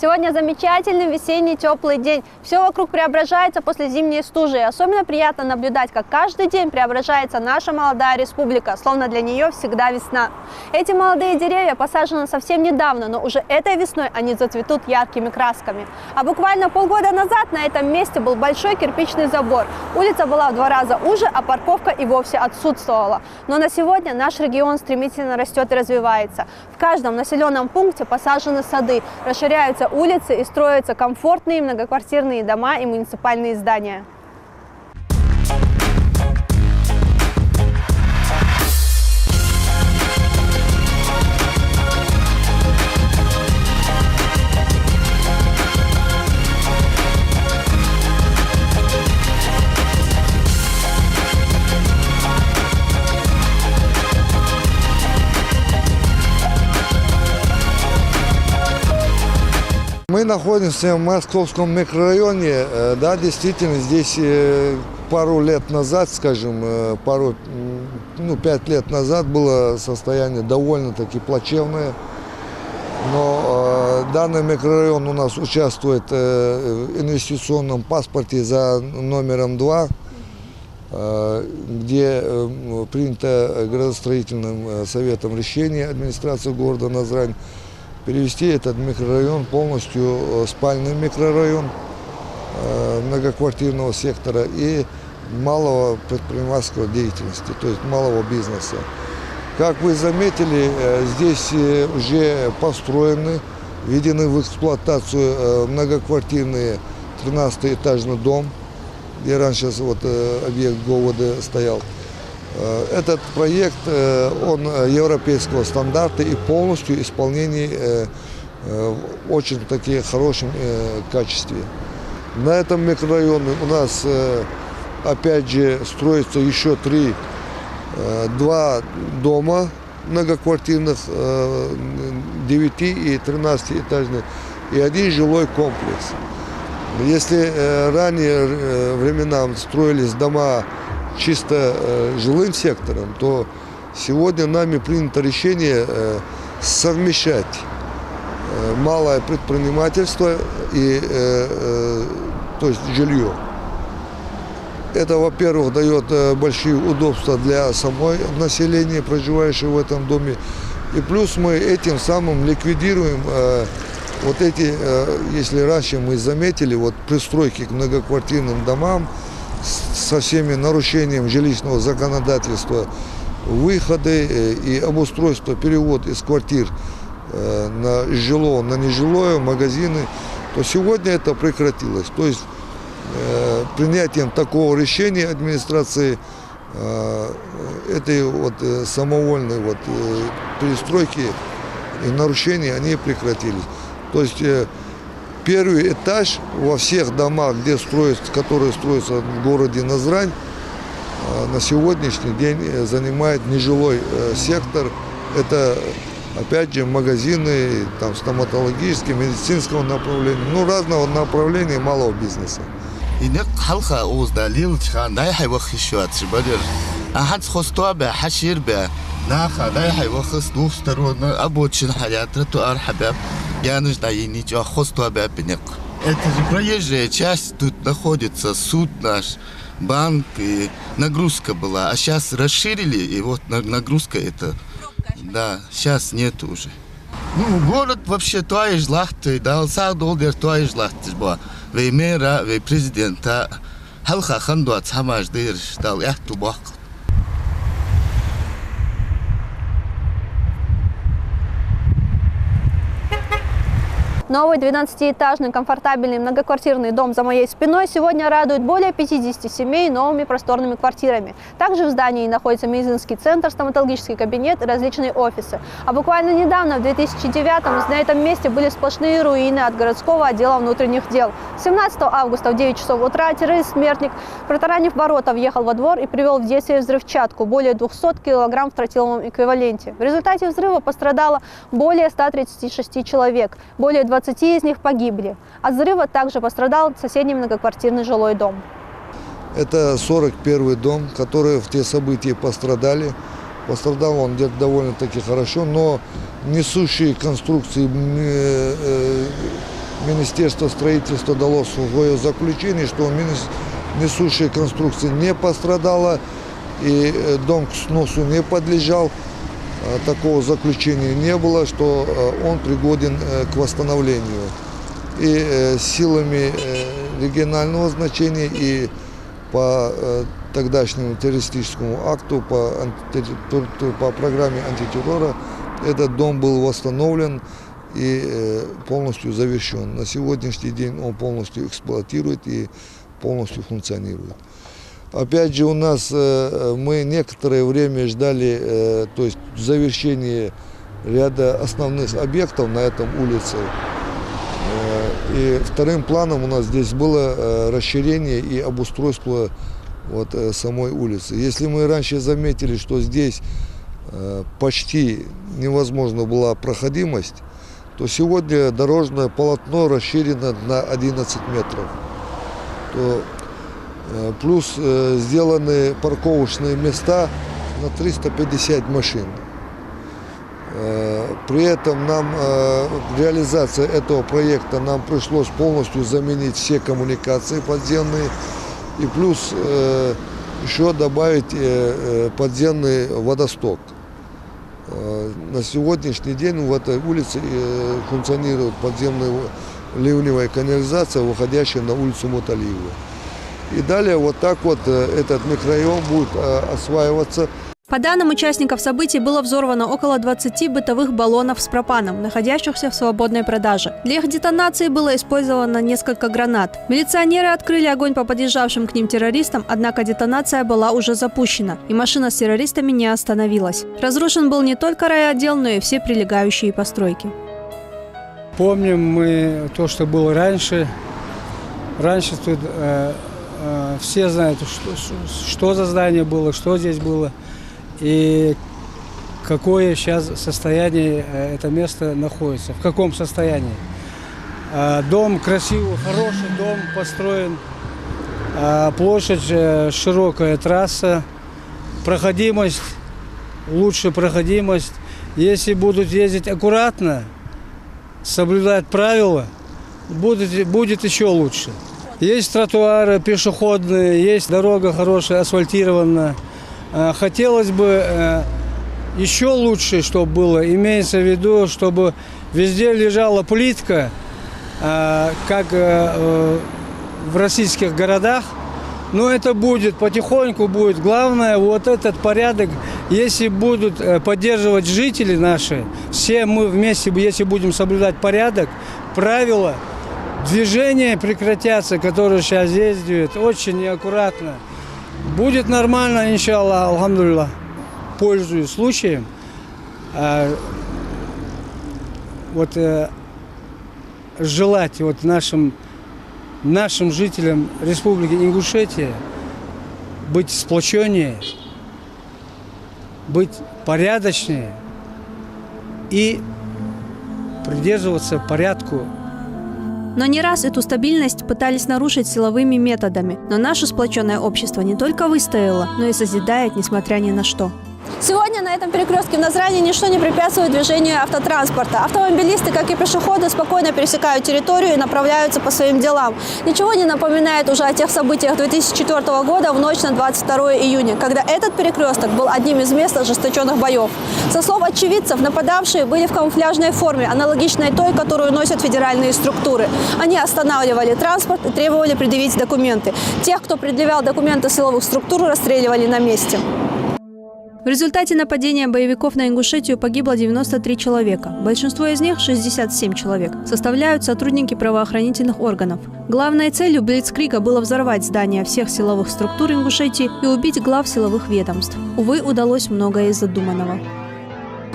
Сегодня замечательный весенний теплый день. Все вокруг преображается после зимней стужи. И особенно приятно наблюдать, как каждый день преображается наша молодая республика, словно для нее всегда весна. Эти молодые деревья посажены совсем недавно, но уже этой весной они зацветут яркими красками. А буквально полгода назад на этом месте был большой кирпичный забор. Улица была в 2 раза уже, а парковка и вовсе отсутствовала. Но на сегодня наш регион стремительно растет и развивается. В каждом населенном пункте посажены сады, расширяются улицы и строятся комфортные многоквартирные дома и муниципальные здания. Мы находимся в Московском микрорайоне. Да, действительно, здесь пару лет назад, скажем, 5 лет назад было состояние довольно-таки плачевное. Но данный микрорайон у нас участвует в инвестиционном паспорте за номером 2, где принято градостроительным советом решение администрации города Назрань перевести этот микрорайон полностью спальный микрорайон многоквартирного сектора и малого предпринимательской деятельности, то есть малого бизнеса. Как вы заметили, здесь уже построены, введены в эксплуатацию многоквартирные 13-этажный дом, где раньше объект ГОВД стоял. Этот проект, он европейского стандарта и полностью исполнение в очень таки хорошем качестве. На этом микрорайоне у нас опять же строится еще 2 дома многоквартирных, 9 и 13-этажных, и 1 жилой комплекс. Если ранее временам строились дома чисто жилым сектором, то сегодня нами принято решение совмещать малое предпринимательство и то есть жилье. Это, во-первых, дает большие удобства для самой населения, проживающего в этом доме. И плюс мы этим самым ликвидируем вот эти, если раньше мы заметили, пристройки к многоквартирным домам, со всеми нарушениями жилищного законодательства, выходы и обустройство, перевод из квартир на жилое, на нежилое, магазины, то сегодня это прекратилось. То есть принятием такого решения администрации этой самовольной перестройки и нарушения, они прекратились. То есть первый этаж во всех домах, которые строятся в городе Назрань, на сегодняшний день занимает нежилой сектор. Это, опять же, магазины стоматологического, медицинского направления, разного направления малого бизнеса. Это же проезжая часть, тут находится суд наш, банк, и нагрузка была. А сейчас расширили, и нагрузка это, да, сейчас нет уже. Город вообще твои жлахты, да, долдер твои жлахты, вей мэра, вей президента, халха хандуат самаж дыр, дал яхту бак. Новый 12-этажный комфортабельный многоквартирный дом за моей спиной сегодня радует более 50 семей новыми просторными квартирами. Также в здании находится медицинский центр, стоматологический кабинет и различные офисы. А буквально недавно, в 2009-м, на этом месте были сплошные руины от городского отдела внутренних дел. 17 августа в 9 часов утра террорист-смертник, протаранив ворота, въехал во двор и привел в действие взрывчатку более 200 килограмм в тротиловом эквиваленте. В результате взрыва пострадало более 136 человек, более 20 из них погибли. От взрыва также пострадал соседний многоквартирный жилой дом. Это 41-й дом, который в те события пострадали. Пострадал он где-то довольно-таки хорошо, но несущие конструкции Министерство строительства дало свое заключение, что несущая конструкция не пострадала и дом к сносу не подлежал. Такого заключения не было, что он пригоден к восстановлению. И силами регионального значения и по тогдашнему террористическому акту, по программе антитеррора, этот дом был восстановлен и полностью завершен. На сегодняшний день он полностью эксплуатирует и полностью функционирует. Опять же, у нас мы некоторое время ждали, то есть завершения ряда основных объектов на этом улице. И вторым планом у нас здесь было расширение и обустройство самой улицы. Если мы раньше заметили, что здесь почти невозможна была проходимость, то сегодня дорожное полотно расширено на 11 метров. Плюс сделаны парковочные места на 350 машин. При этом нам реализация этого проекта нам пришлось полностью заменить все коммуникации подземные и плюс еще добавить подземный водосток. На сегодняшний день в этой улице функционирует подземная ливневая канализация, выходящая на улицу Муталиева. И далее вот так вот этот микрорайон будет осваиваться. По данным участников событий, было взорвано около 20 бытовых баллонов с пропаном, находящихся в свободной продаже. Для их детонации было использовано несколько гранат. Милиционеры открыли огонь по подъезжавшим к ним террористам, однако детонация была уже запущена, и машина с террористами не остановилась. Разрушен был не только райотдел, но и все прилегающие постройки. Помним мы то, что было раньше. Раньше тут все знают, что за здание было, что здесь было. И какое сейчас состояние это место находится, в каком состоянии. Дом красивый, хороший дом построен, площадь широкая, трасса, проходимость, лучшая проходимость. Если будут ездить аккуратно, соблюдать правила, будет еще лучше. Есть тротуары пешеходные, есть дорога хорошая, асфальтированная. Хотелось бы еще лучше, чтобы было, имеется в виду, чтобы везде лежала плитка, как в российских городах. Но это будет, потихоньку будет. Главное, вот этот порядок, если будут поддерживать жители наши, все мы вместе, если будем соблюдать порядок, правила, движения прекратятся, которые сейчас действуют, очень неаккуратно. Будет нормально, иншаллах, алхамдулиллах. Пользуясь случаем, желать нашим жителям Республики Ингушетия быть сплоченнее, быть порядочнее и придерживаться порядку. Но не раз эту стабильность пытались нарушить силовыми методами. Но наше сплоченное общество не только выстояло, но и созидает, несмотря ни на что. Сегодня на этом перекрестке в Назране ничто не препятствует движению автотранспорта. Автомобилисты, как и пешеходы, спокойно пересекают территорию и направляются по своим делам. Ничего не напоминает уже о тех событиях 2004 года в ночь на 22 июня, когда этот перекресток был одним из мест ожесточенных боев. Со слов очевидцев, нападавшие были в камуфляжной форме, аналогичной той, которую носят федеральные структуры. Они останавливали транспорт и требовали предъявить документы. Тех, кто предъявлял документы силовых структур, расстреливали на месте. В результате нападения боевиков на Ингушетию погибло 93 человека. Большинство из них, 67 человек, составляют сотрудники правоохранительных органов. Главной целью блицкрига было взорвать здания всех силовых структур Ингушетии и убить глав силовых ведомств. Увы, удалось многое из задуманного.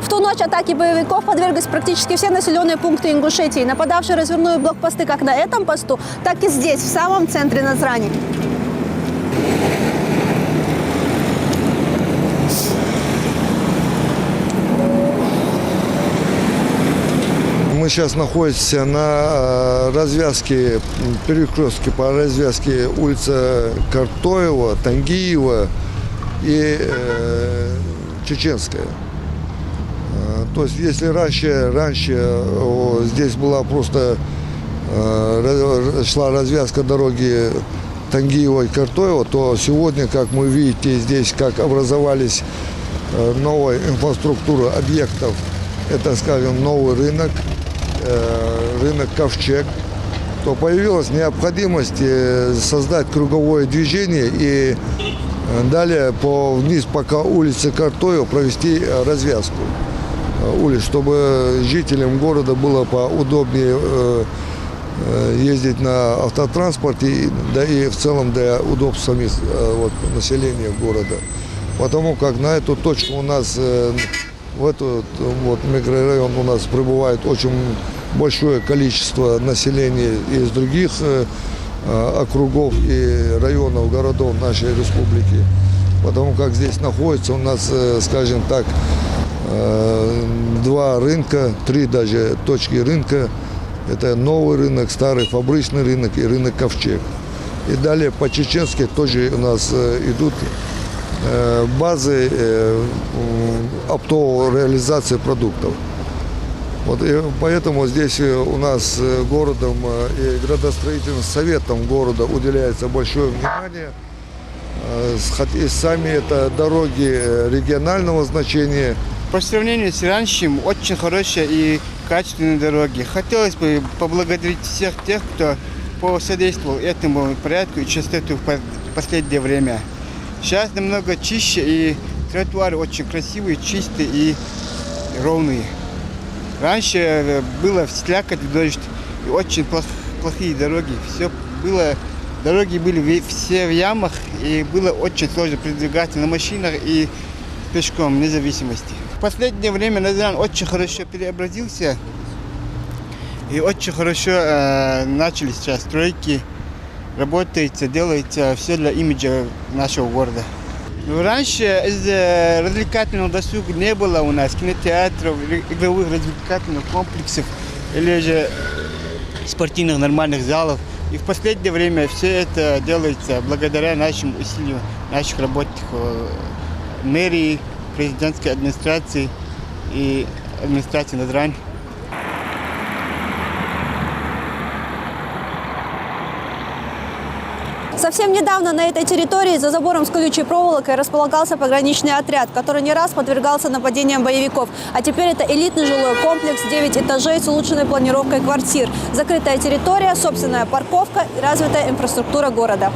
В ту ночь атаки боевиков подверглись практически все населенные пункты Ингушетии. Нападавшие развернули блокпосты как на этом посту, так и здесь, в самом центре Назрани. Мы сейчас находимся на развязке, перекрестке по развязке улица Картоева, Тангиева и Чеченская. То есть если раньше здесь была просто шла развязка дороги Тангиево-Картоево, то сегодня, как мы видите, здесь как образовались новая инфраструктура объектов. Это, скажем, новый рынок, рынок Ковчег, то появилась необходимость создать круговое движение и далее вниз по улице Картоева провести развязку улиц, чтобы жителям города было поудобнее ездить на автотранспорте, да и в целом для удобства населения города. Потому как на эту точку у нас, в этот микрорайон у нас прибывает очень большое количество населения из других округов и районов, городов нашей республики. Потому как здесь находится у нас, скажем так, 2 рынка, 3 даже точки рынка. Это новый рынок, старый фабричный рынок и рынок Ковчег. И далее по Чеченской тоже у нас идут базы оптовой реализации продуктов. Вот, и поэтому здесь у нас городом и градостроительным советом города уделяется большое внимание. И сами это дороги регионального значения. По сравнению с раньше, очень хорошие и качественные дороги. Хотелось бы поблагодарить всех тех, кто посодействовал этому порядку и чистоте в последнее время. Сейчас намного чище, и тротуары очень красивые, чистые и ровные. Раньше было слякоть, дождь и очень плохие дороги. Дороги были все в ямах, и было очень сложно передвигаться на машинах и пешком, вне зависимости. В последнее время Назрань очень хорошо преобразился, и очень хорошо начали сейчас стройки, работается, делается все для имиджа нашего города. Но раньше из развлекательного досуга не было у нас кинотеатров, игровых развлекательных комплексов или же спортивных нормальных залов. И в последнее время все это делается благодаря нашим усилиям, наших работников мэрии, президентской администрации и администрации Назрань. Совсем недавно на этой территории за забором с колючей проволокой располагался пограничный отряд, который не раз подвергался нападениям боевиков. А теперь это элитный жилой комплекс, 9 этажей с улучшенной планировкой квартир, закрытая территория, собственная парковка и развитая инфраструктура города.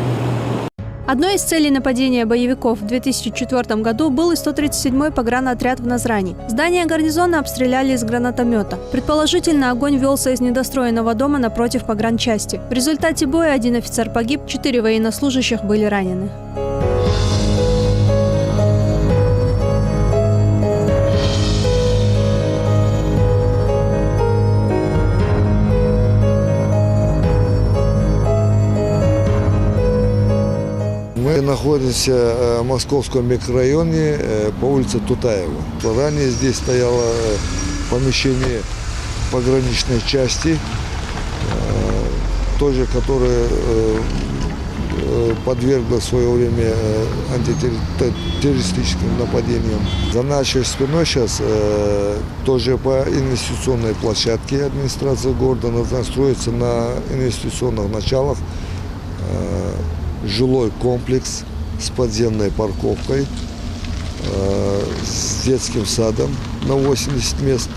Одной из целей нападения боевиков в 2004 году был и 137-й погранотряд в Назрани. Здание гарнизона обстреляли из гранатомета. Предположительно, огонь велся из недостроенного дома напротив погранчасти. В результате боя 1 офицер погиб, 4 военнослужащих были ранены. Мы находимся в московском микрорайоне по улице Тутаева. Ранее здесь стояло помещение пограничной части, тоже которое подвергло в свое время антитеррористическим нападениям. За нашей спиной сейчас тоже по инвестиционной площадке администрация города строится на инвестиционных началах жилой комплекс с подземной парковкой, с детским садом на 80 мест.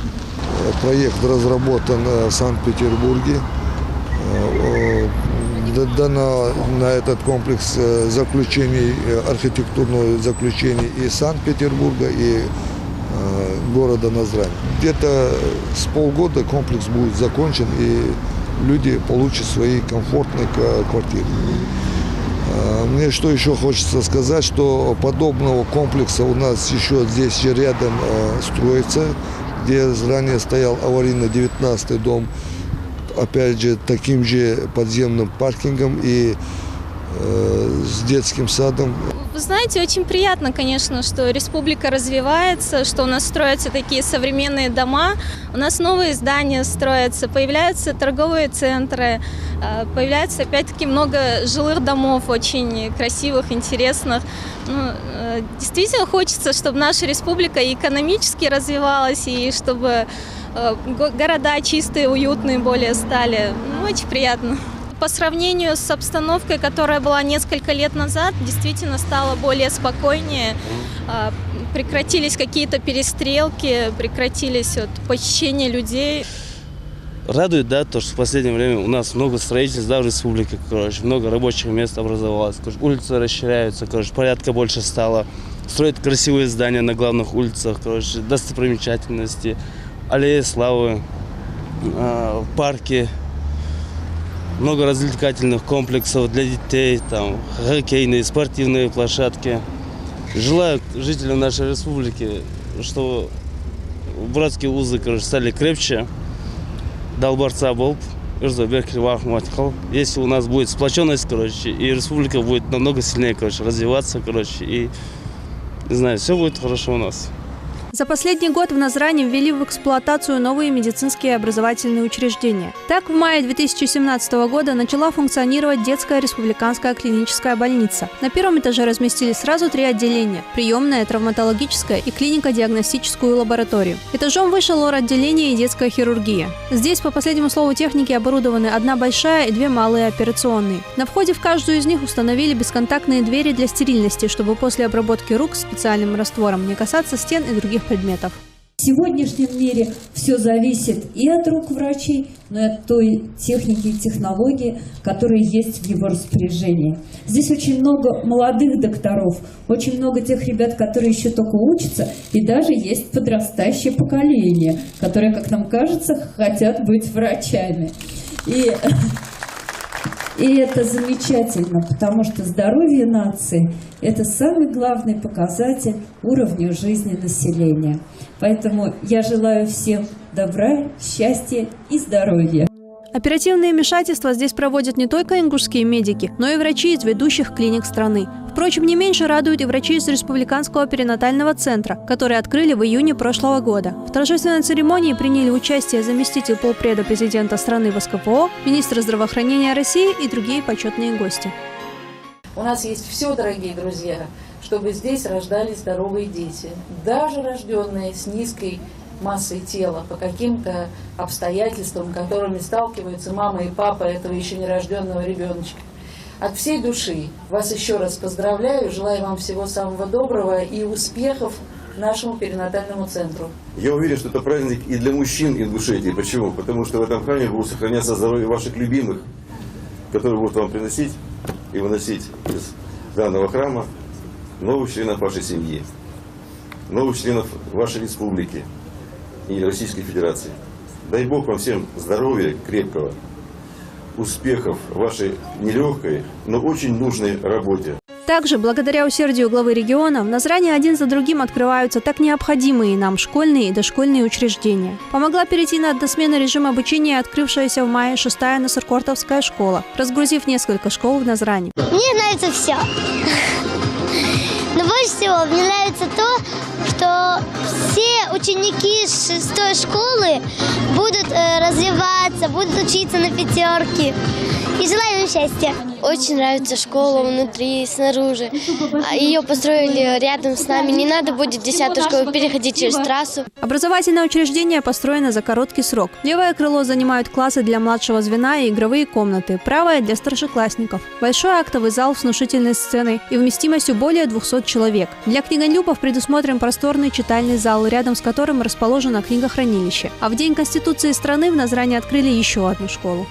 Проект разработан в Санкт-Петербурге. Дано на этот комплекс архитектурное заключение и Санкт-Петербурга, и города Назрань. Где-то с полгода комплекс будет закончен, и люди получат свои комфортные квартиры. Мне что еще хочется сказать, что подобного комплекса у нас еще здесь же рядом строится, где ранее стоял аварийно-19-й дом, опять же таким же подземным паркингом и с детским садом. Вы знаете, очень приятно, конечно, что республика развивается, что у нас строятся такие современные дома, у нас новые здания строятся, появляются торговые центры, появляется опять-таки много жилых домов, очень красивых, интересных. Действительно хочется, чтобы наша республика и экономически развивалась, и чтобы Города чистые, уютные более стали. Ну, очень приятно. По сравнению с обстановкой, которая была несколько лет назад, действительно стало более спокойнее. Прекратились какие-то перестрелки, прекратились похищения людей. Радует, да, то, что в последнее время у нас много строительств, да, в республике, короче, много рабочих мест образовалось, короче, улицы расширяются, короче, порядка больше стало, строят красивые здания на главных улицах, короче, достопримечательности, аллеи славы, парки, много развлекательных комплексов для детей, там, хоккейные, спортивные площадки. Желаю жителям нашей республики, чтобы братские узы, короче, стали крепче. Долбарца Болб, если у нас будет сплоченность, короче, и республика будет намного сильнее, короче, развиваться, короче, и, не знаю, все будет хорошо у нас. За последний год в Назране ввели в эксплуатацию новые медицинские образовательные учреждения. Так, в мае 2017 года начала функционировать детская республиканская клиническая больница. На первом этаже разместили сразу 3 отделения – приемная, травматологическая и клинико-диагностическую лабораторию. Этажом выше лор-отделение и детская хирургия. Здесь, по последнему слову техники, оборудованы 1 большая и 2 малые операционные. На входе в каждую из них установили бесконтактные двери для стерильности, чтобы после обработки рук специальным раствором не касаться стен и других предметов. В сегодняшнем мире все зависит и от рук врачей, но и от той техники и технологии, которые есть в его распоряжении. Здесь очень много молодых докторов, очень много тех ребят, которые еще только учатся, и даже есть подрастающее поколение, которые, как нам кажется, хотят быть врачами. И это замечательно, потому что здоровье нации – это самый главный показатель уровня жизни населения. Поэтому я желаю всем добра, счастья и здоровья. Оперативные вмешательства здесь проводят не только ингушские медики, но и врачи из ведущих клиник страны. Впрочем, не меньше радуют и врачи из Республиканского перинатального центра, которые открыли в июне прошлого года. В торжественной церемонии приняли участие заместитель полпреда президента страны в СКПО, министр здравоохранения России и другие почетные гости. У нас есть все, дорогие друзья, чтобы здесь рождались здоровые дети, даже рожденные с низкой массой тела по каким-то обстоятельствам, которыми сталкиваются мама и папа этого еще нерожденного ребеночка. От всей души вас еще раз поздравляю, желаю вам всего самого доброго и успехов нашему перинатальному центру. Я уверен, что это праздник и для мужчин, и ингушетии. Почему? Потому что в этом храме будет сохраняться здоровье ваших любимых, которые будут вам приносить и выносить из данного храма новых членов вашей семьи, новых членов вашей республики и Российской Федерации. Дай Бог вам всем здоровья крепкого, успехов в вашей нелегкой, но очень нужной работе. Также, благодаря усердию главы региона, в Назране один за другим открываются так необходимые нам школьные и дошкольные учреждения. Помогла перейти на односменный режим обучения открывшаяся в мае 6-я Насыркортовская школа, разгрузив несколько школ в Назране. Мне нравится все. Но больше всего мне нравится то, что все ученики 6-й школы будут развиваться, будут учиться на 5. И желаю им счастья. Очень нравится школа внутри, снаружи. Ее построили рядом с нами. Не надо будет в 10-ю школу переходить через трассу. Образовательное учреждение построено за короткий срок. Левое крыло занимают классы для младшего звена и игровые комнаты, правое для старшеклассников. Большой актовый зал с внушительной сценой и вместимостью более 200 человек. Для книголюбов предусмотрен просторный читальный зал, рядом с которым расположено книгохранилище. А в День Конституции страны в Назране открыли еще одну школу.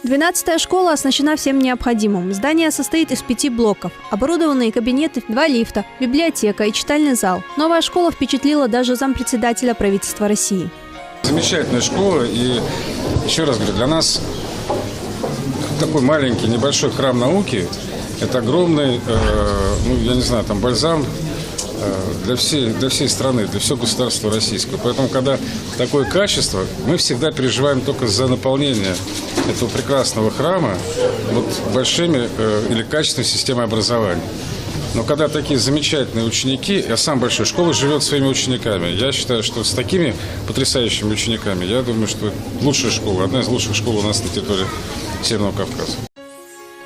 12-я школа оснащена всем необходимым. Здание состоит из 5 блоков. Оборудованные кабинеты, 2 лифта, библиотека и читальный зал. Новая школа впечатлила даже зампредседателя правительства России. Замечательная школа. И еще раз говорю, для нас такой маленький, небольшой храм науки – это огромный, я не знаю, там бальзам для всей страны, для всего государства российского. Поэтому, когда такое качество, мы всегда переживаем только за наполнение этого прекрасного храма большими или качественной системой образования. Но когда такие замечательные ученики, я сам большой, школа живет своими учениками. Я считаю, что с такими потрясающими учениками, я думаю, что это лучшая школа, одна из лучших школ у нас на территории Северного Кавказа.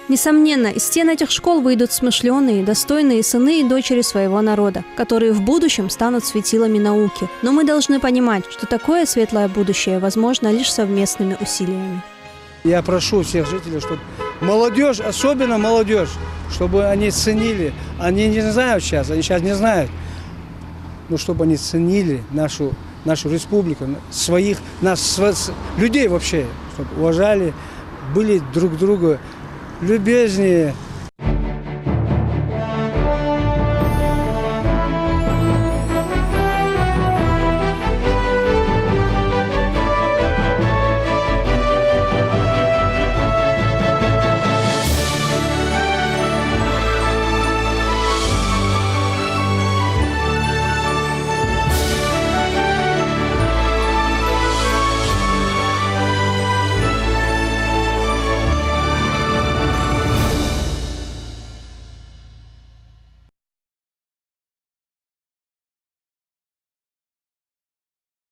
Несомненно, из стен этих школ выйдут смышленые, достойные сыны и дочери своего народа, которые в будущем станут светилами науки. Но мы должны понимать, что такое светлое будущее возможно лишь совместными усилиями. Я прошу всех жителей, чтобы молодежь, особенно молодежь, чтобы они ценили. Они не знают сейчас, они сейчас не знают, но чтобы они ценили нашу республику, людей вообще, чтобы уважали, были друг другу любезнее,